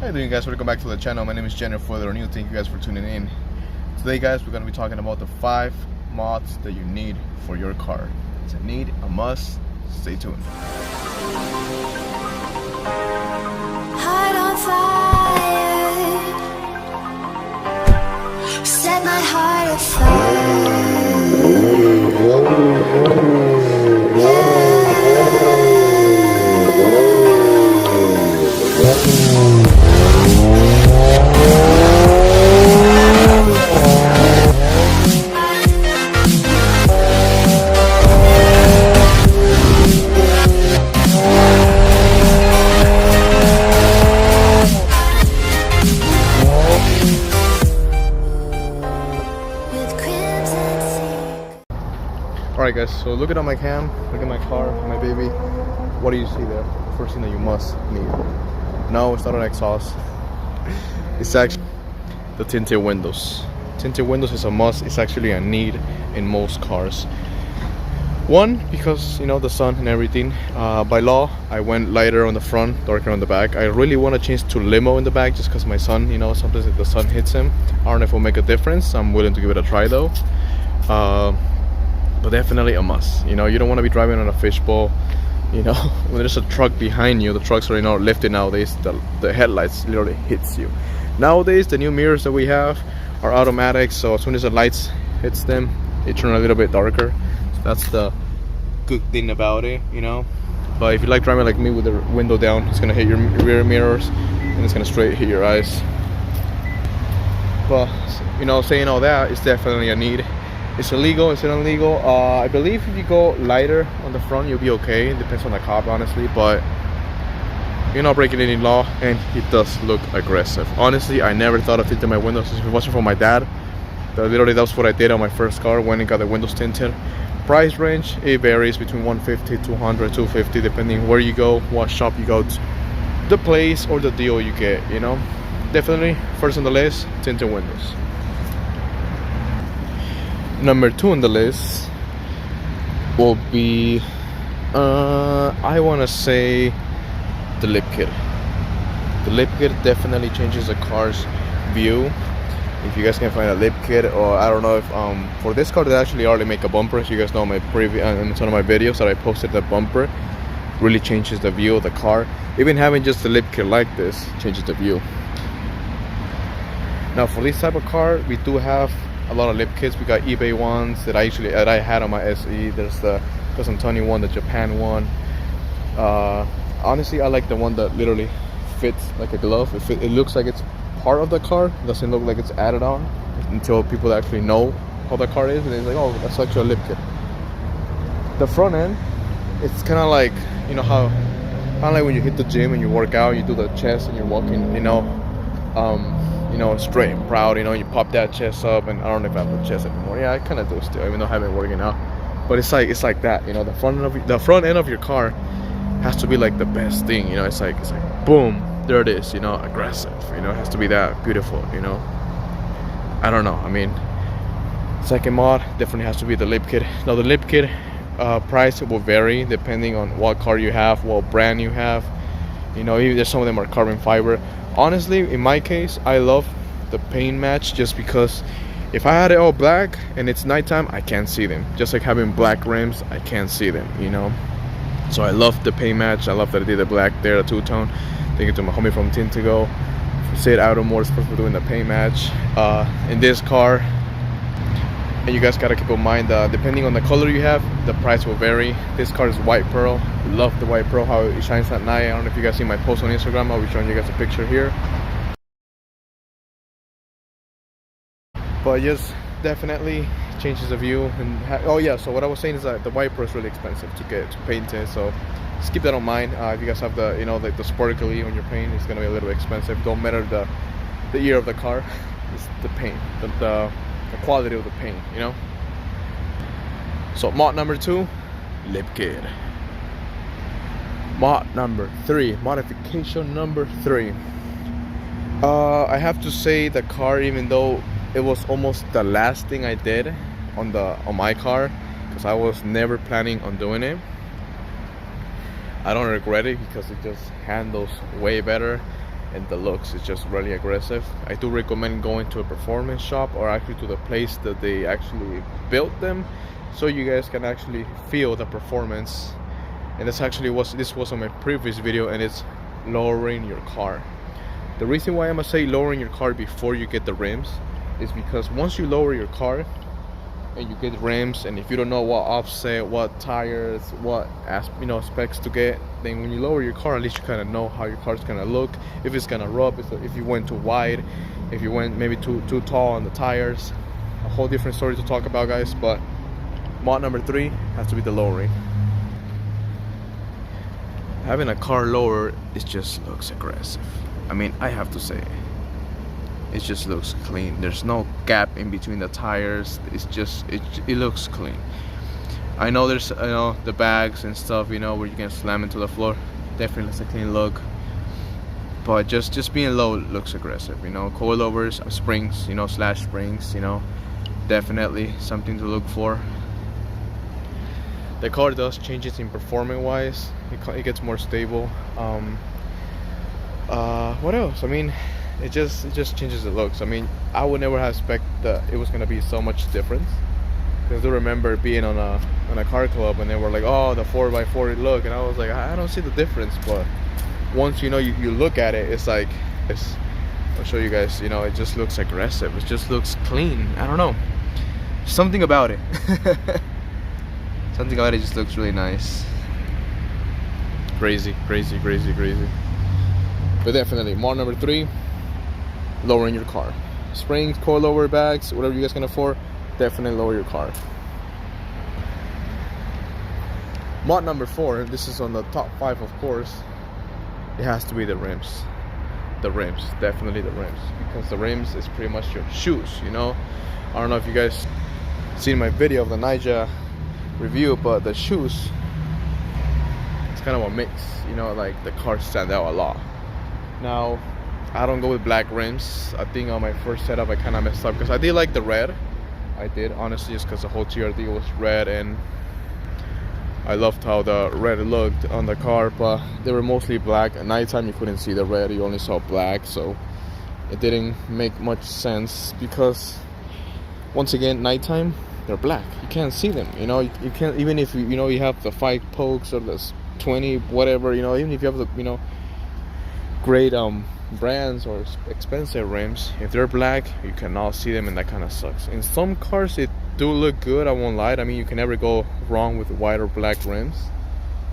How you doing, guys? Welcome back to the channel. My name is Jenner. For the new, thank you guys for tuning in. Today, guys, we're going to be talking about the 5 mods that you need for your car. It's a need, a must. Stay tuned. Heart on fire, set my heart Alright, guys, so look at my cam, look at my car, my baby. What do you see there? First thing that you must need. No, it's not an exhaust. It's actually the tinted windows. Tinted windows is a must. It's actually a need in most cars. One, because you know the sun and everything. By law, I went lighter on the front, darker on the back. I really want to change to limo in the back, just because my son, you know, sometimes if the sun hits him, I don't know if it'll make a difference. I'm willing to give it a try though. But definitely a must. You know, you don't want to be driving on a fishbowl. You know, when there's a truck behind you, the trucks are, you know, lifted nowadays. The headlights literally hits you. Nowadays, the new mirrors that we have are automatic, so as soon as the lights hits them, they turn a little bit darker. So that's the good thing about it, you know. But if you like driving like me with the window down, it's gonna hit your rear mirrors and it's gonna straight hit your eyes. But you know, saying all that, it's definitely a need. It's illegal, it's illegal. I believe if you go lighter on the front, you'll be okay. It depends on the cop, honestly, but you're not breaking any law, and it does look aggressive. Honestly, I never thought of tinting my windows. If it wasn't for my dad, literally that's what I did on my first car, went and got the windows tinted. Price range, it varies between 150, 200, 250, depending where you go, what shop you go to, the place or the deal you get, you know. Definitely, first on the list, tinted windows. Number 2 on the list will be, I want to say, the lip kit. The lip kit definitely changes the car's view. If you guys can find a lip kit, or I don't know if for this car they actually already make a bumper. As you guys know, my previous in some of my videos that I posted, the bumper really changes the view of the car. Even having just the lip kit like this changes the view. Now for this type of car, we do have a lot of lip kits. We got eBay ones that I had on my SE. There's the Custom Tony one, the Japan one. Honestly, I like the one that literally fits like a glove. It looks like it's part of the car. It doesn't look like it's added on until people actually know how the car is, and it's like, oh, that's actually a lip kit. The front end, it's kind of like, you know how, kind of like when you hit the gym and you work out, you do the chest and you're walking, you know, straight and proud, you know, you pop that chest up. And I don't know if I have the chest anymore. Yeah, I kind of do still, even though I haven't been working out. But it's like that, you know, the front end of your car has to be like the best thing, you know. It's like boom, there it is, you know, aggressive, you know. It has to be that beautiful, you know. I don't know, I mean, second mod definitely has to be the lip kit. Now the lip kit price will vary depending on what car you have, what brand you have, you know. Even some of them are carbon fiber. Honestly, in my case, I love the paint match, just because if I had it all black and it's nighttime, I can't see them. Just like having black rims, I can't see them, you know. So I love the paint match. I love that I did the black there, the two-tone. Thank you to my homie from Tint to Go, Sid Auto Motorsports, for doing the paint match in this car. And you guys gotta keep in mind that depending on the color you have, the price will vary. This car is white pearl. Love the white pearl, how it shines at night. I don't know if you guys see my post on Instagram. I'll be showing you guys a picture here. But yes, definitely changes the view. And oh yeah, so what I was saying is that the white pearl is really expensive to get painted. So just keep that in mind. If you guys have the, you know, the sparkly on your paint, it's gonna be a little expensive. Don't matter the year of the car, it's the paint, the quality of the paint, you know. So mod number 2, lip kit. Mod number 3, modification number 3. I have to say the car, even though it was almost the last thing I did on my car, because I was never planning on doing it, I don't regret it because it just handles way better. and the looks is just really aggressive. I do recommend going to a performance shop or actually to the place that they actually built them, so you guys can actually feel the performance. And this was on my previous video, and it's lowering your car. The reason why I'm gonna say lowering your car before you get the rims is because once you lower your car and you get rims, and if you don't know what offset, what tires, what specs to get, then when you lower your car, at least you kind of know how your car's gonna look, if it's gonna rub, if you went too wide, if you went maybe too tall on the tires. A whole different story to talk about, guys. But mod number 3 has to be the lowering. Having a car lower, it just looks aggressive. I mean, I have to say, it just looks clean. There's no gap in between the tires. It's just it looks clean. I know there's the bags and stuff, where you can slam into the floor. Definitely looks a clean look. But just being low looks aggressive. Coilovers, springs, slash springs, definitely something to look for. The car does changes in performance wise. It gets more stable. What else? I mean, it just changes the looks. I mean, I would never have expected that it was gonna be so much difference, because I do remember being on a car club and they were like, oh, the 4x4 look, and I was like, I don't see the difference. But once you look at it, it's like this. I'll show you guys. It just looks aggressive. It just looks clean. I don't know, something about it. Something about it just looks really nice. Crazy. But definitely, mod number 3, lowering your car. Springs, coilover, bags, whatever you guys can afford, definitely lower your car. Mod number 4, this is on the top 5, of course. It has to be the rims. The rims, definitely the rims, because the rims is pretty much your shoes. I don't know if you guys seen my video of the Ninja review, but the shoes, it's kind of what makes like the car stand out a lot. Now, I don't go with black rims. I think on my first setup I kind of messed up, because I did like the red. I did, honestly, just because the whole TRD was red, and I loved how the red looked on the car. But they were mostly black. At nighttime you couldn't see the red, you only saw black, so it didn't make much sense, because once again, nighttime, they're black. You can't see them. You can't, even if you have the 5 pokes or the 20 whatever, even if you have the great brands or expensive rims, if they're black, you cannot see them, and that kind of sucks. In some cars it do look good, I won't lie. I mean, you can never go wrong with white or black rims,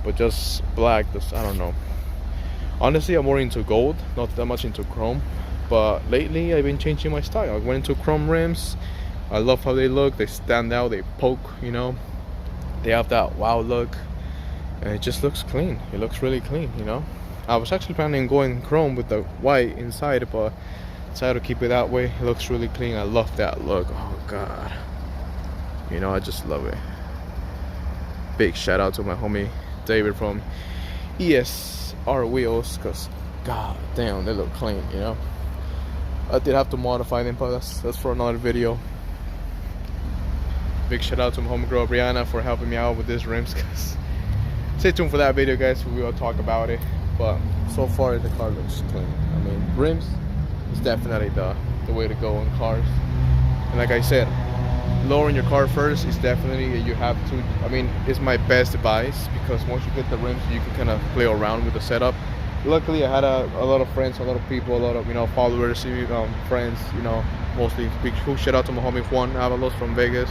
but just black, I don't know. Honestly, I'm more into gold, not that much into chrome. But lately I've been changing my style. I went into chrome rims. I love how they look. They stand out, they poke, they have that wow look, and it just looks clean. It looks really clean. I was actually planning on going chrome with the white inside, but decided to keep it that way. It looks really clean. I love that look. Oh god, I just love it. Big shout out to my homie David from ESR Wheels, because god damn, they look clean. I did have to modify them, but that's for another video. Big shout out to my homegirl Brianna for helping me out with these rims, guys. Stay tuned for that video, guys. We will talk about it. But so far the car looks clean. I mean, rims is definitely the way to go on cars. And like I said, lowering your car first is definitely, you have to, I mean, it's my best advice, because once you get the rims, you can kind of play around with the setup. Luckily I had a lot of friends, a lot of people, a lot of followers, friends, mostly. Big shout out to my homie Juan Avalos from Vegas.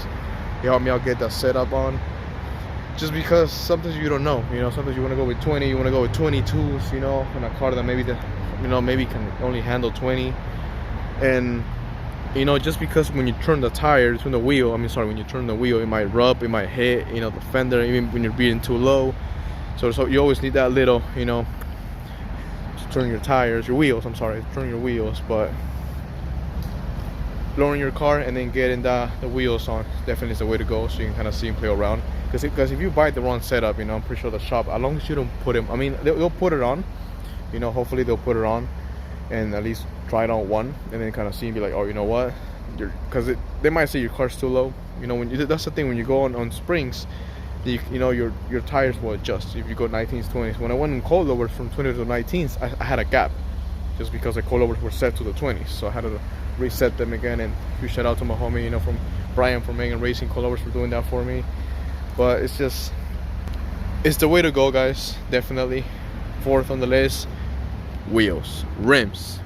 He helped me out get that setup on, just because sometimes you don't know, sometimes you want to go with 20, you want to go with 22s, in a car that maybe maybe can only handle 20. And just because when you turn the tire, when you turn the wheel, it might rub, it might hit, the fender, even when you're being too low. So you always need that little, to turn your wheels. But lowering your car and then getting the wheels on definitely is the way to go, so you can kind of see and play around. Because if you buy the wrong setup, I'm pretty sure the shop, as long as you don't put them, I mean, they'll put it on, hopefully they'll put it on and at least try it on one, and then kind of see and be like, oh, you know what, because they might say your car's too low. That's the thing, when you go on springs, your tires will adjust. If you go 19s, 20s, when I went in coilovers from 20s to 19s, I had a gap. just because the coilovers were set to the 20s. So I had to reset them again. And huge shout out to my homie, from Brian from Megan Racing Coilovers for doing that for me. But it's the way to go, guys. Definitely. Fourth on the list, wheels, rims.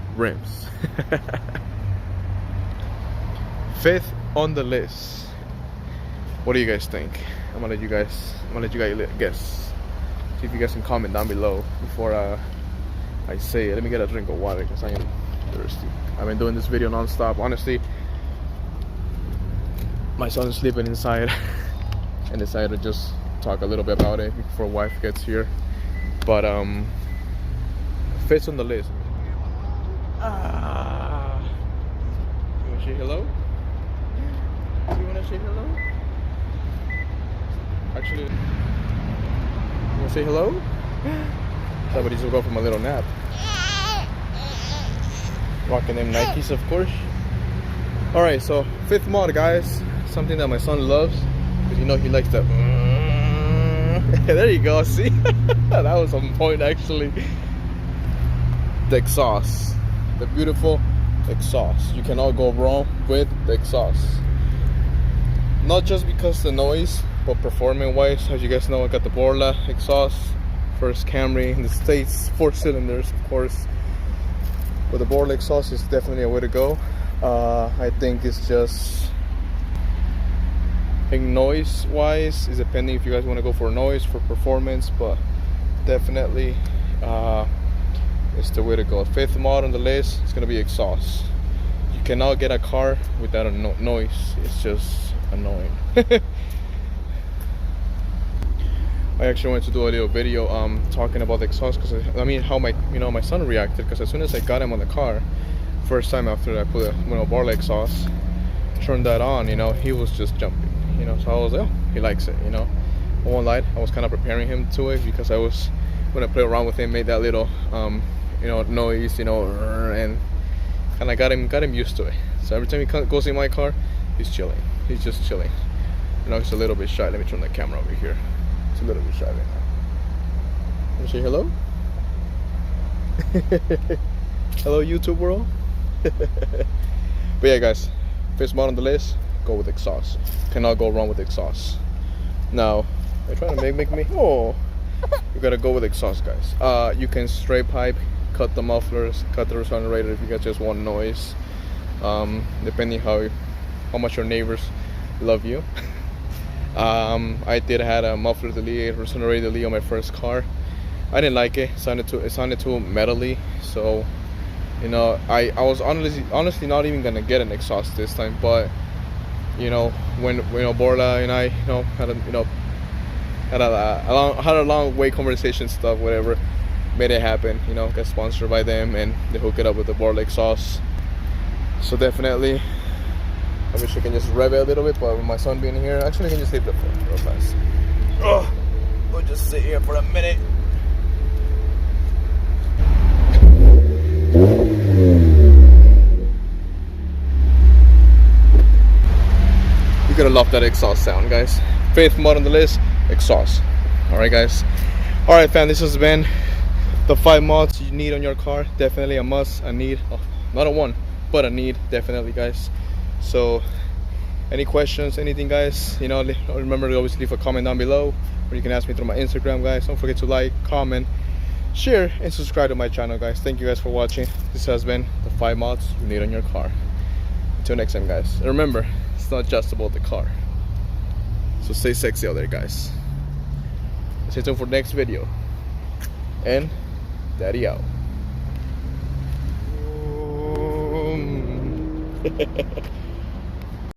Fifth on the list. What do you guys think? I'm gonna let you guys guess. See if you guys can comment down below before I say it. Let me get a drink of water because I am thirsty. I've been doing this video non-stop. Honestly, my son is sleeping inside and decided to just talk a little bit about it before wife gets here. But fits on the list. You wanna say hello? You wanna say hello? Actually, you wanna say hello? Somebody's woke up from a little nap. Rocking them Nikes, of course. Alright, so fifth mod, guys. Something that my son loves, because he likes that. There you go, see? That was on point, actually. The exhaust. The beautiful exhaust. You cannot go wrong with the exhaust. Not just because the noise, but performance wise. As you guys know, I got the Borla exhaust. First Camry in the States. 4 cylinders, of course. But the Borla exhaust is definitely a way to go. I think it's just, noise wise is depending if you guys want to go for noise, for performance, but definitely it's the way to go. Fifth mod on the list is going to be exhaust. You cannot get a car without a noise. It's just annoying. I actually wanted to do a little video talking about the exhaust, because how my son reacted, because as soon as I got him on the car, first time after I put a Borla exhaust, turned that on, he was just jumping, so I was like, oh, he likes it, I won't lie, I was kind of preparing him to it, because when I play around with him, made that little noise, and kind of got him used to it. So every time he goes in my car, he's chilling, he's just chilling. He's a little bit shy. Let me turn the camera over here. It's a little bit shy right now. Want to say hello? Hello, YouTube world. But yeah, guys, fifth mod on the list, go with exhaust. Cannot go wrong with exhaust. Now, they're trying to make me. Oh, you gotta go with exhaust, guys. You can straight pipe, cut the mufflers, cut the resonator if you guys just want noise. Depending how much your neighbors love you. I did had a muffler delay, resonator delay on my first car. I didn't like it. It sounded too metally. So, I was honestly not even gonna get an exhaust this time. But when Borla and I had a long way conversation stuff, whatever, made it happen. Got sponsored by them and they hook it up with the Borla exhaust. So definitely, I wish I can just rev it a little bit, but with my son being here, actually I can just hit the phone real fast. Oh, we'll just sit here for a minute. You're gonna love that exhaust sound, guys. Fifth mod on the list, exhaust. Alright, guys. Alright, fam, this has been the 5 mods you need on your car. Definitely a must, a need. Oh, not a one, but a need, definitely, guys. So any questions, anything, guys, remember to always leave a comment down below, or you can ask me through my Instagram, guys. Don't forget to like, comment, share, and subscribe to my channel, guys. Thank you guys for watching. This has been the 5 mods you need on your car. Until next time, guys, and remember, it's not just about the car. So stay sexy out there, guys. Stay tuned for the next video. And daddy out.